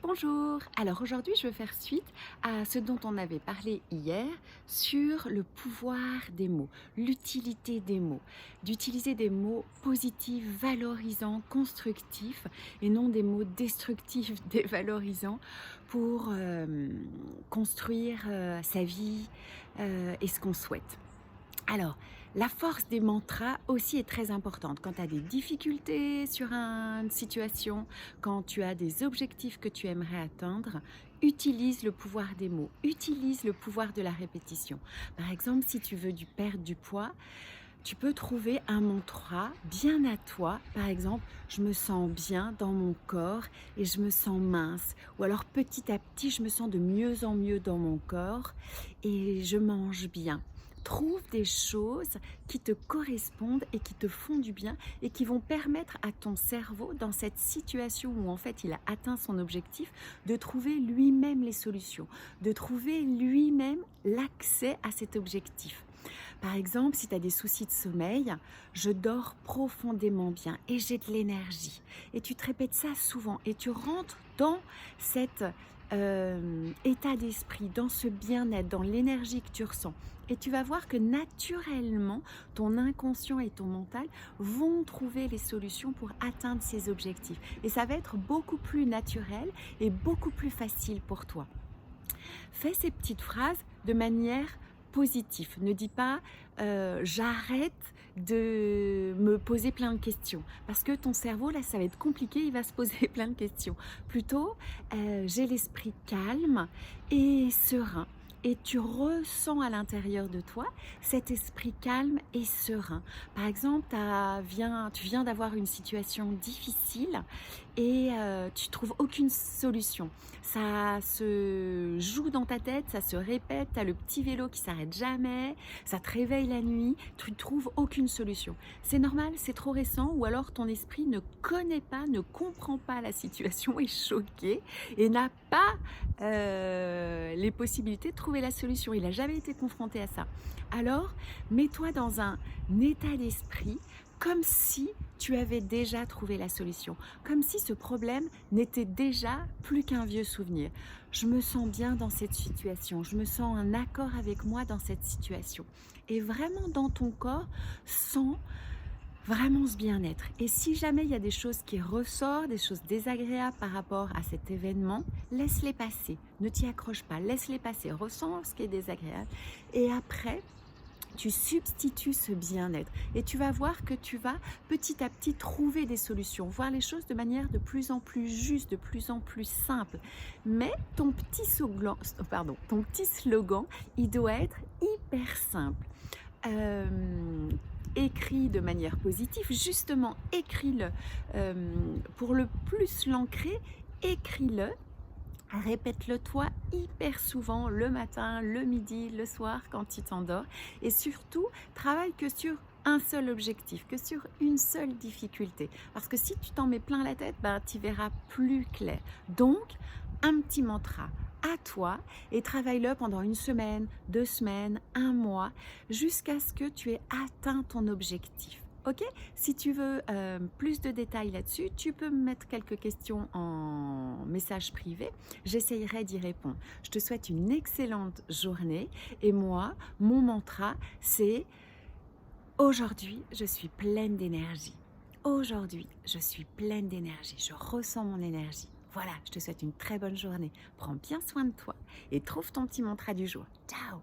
Bonjour, alors aujourd'hui je veux faire suite à ce dont on avait parlé hier sur le pouvoir des mots, l'utilité des mots, d'utiliser des mots positifs, valorisants, constructifs et non des mots destructifs, dévalorisants pour construire sa vie et ce qu'on souhaite. Alors, la force des mantras aussi est très importante. Quand tu as des difficultés sur une situation, quand tu as des objectifs que tu aimerais atteindre, utilise le pouvoir des mots, utilise le pouvoir de la répétition. Par exemple, si tu veux perdre du poids, tu peux trouver un mantra bien à toi. Par exemple, je me sens bien dans mon corps et je me sens mince. Ou alors petit à petit, je me sens de mieux en mieux dans mon corps et je mange bien. Trouve des choses qui te correspondent et qui te font du bien et qui vont permettre à ton cerveau, dans cette situation où en fait il a atteint son objectif, de trouver lui-même les solutions, de trouver lui-même l'accès à cet objectif. Par exemple, si tu as des soucis de sommeil, je dors profondément bien et j'ai de l'énergie. Et tu te répètes ça souvent et tu rentres dans cet état d'esprit, dans ce bien-être, dans l'énergie que tu ressens. Et tu vas voir que naturellement, ton inconscient et ton mental vont trouver les solutions pour atteindre ces objectifs. Et ça va être beaucoup plus naturel et beaucoup plus facile pour toi. Fais ces petites phrases de manière positive. Ne dis pas j'arrête de me poser plein de questions. Parce que ton cerveau, là, ça va être compliqué, il va se poser plein de questions. Plutôt, j'ai l'esprit calme et serein. Et tu ressens à l'intérieur de toi cet esprit calme et serein. Par exemple, tu viens d'avoir une situation difficile et tu trouves aucune solution. Ça se joue dans ta tête, ça se répète, tu as le petit vélo qui s'arrête jamais, ça te réveille la nuit, tu ne trouves aucune solution. C'est normal, c'est trop récent, ou alors ton esprit ne connaît pas, ne comprend pas la situation, est choqué et n'a pas les possibilités de trouver la solution. Il n'a jamais été confronté à ça. Alors, mets-toi dans un état d'esprit comme si tu avais déjà trouvé la solution, comme si ce problème n'était déjà plus qu'un vieux souvenir. Je me sens bien dans cette situation, je me sens en accord avec moi dans cette situation. Et vraiment dans ton corps, sens vraiment ce bien-être. Et si jamais il y a des choses qui ressortent, des choses désagréables par rapport à cet événement, laisse-les passer. Ne t'y accroche pas, laisse-les passer. Ressens ce qui est désagréable. Et après, tu substitues ce bien-être et tu vas voir que tu vas petit à petit trouver des solutions, voir les choses de manière de plus en plus juste, de plus en plus simple. Mais ton petit slogan, il doit être hyper simple. Écrit de manière positive, justement écris-le pour le plus l'ancrer, écris-le. Répète-le toi hyper souvent, le matin, le midi, le soir, quand tu t'endors. Et surtout, travaille que sur un seul objectif, que sur une seule difficulté. Parce que si tu t'en mets plein la tête, tu verras plus clair. Donc, un petit mantra à toi et travaille-le pendant une semaine, 2 semaines, un mois, jusqu'à ce que tu aies atteint ton objectif. Ok? Si tu veux plus de détails là-dessus, tu peux me mettre quelques questions en message privé. J'essayerai d'y répondre. Je te souhaite une excellente journée. Et moi, mon mantra, c'est aujourd'hui, je suis pleine d'énergie. Aujourd'hui, je suis pleine d'énergie. Je ressens mon énergie. Voilà, je te souhaite une très bonne journée. Prends bien soin de toi et trouve ton petit mantra du jour. Ciao!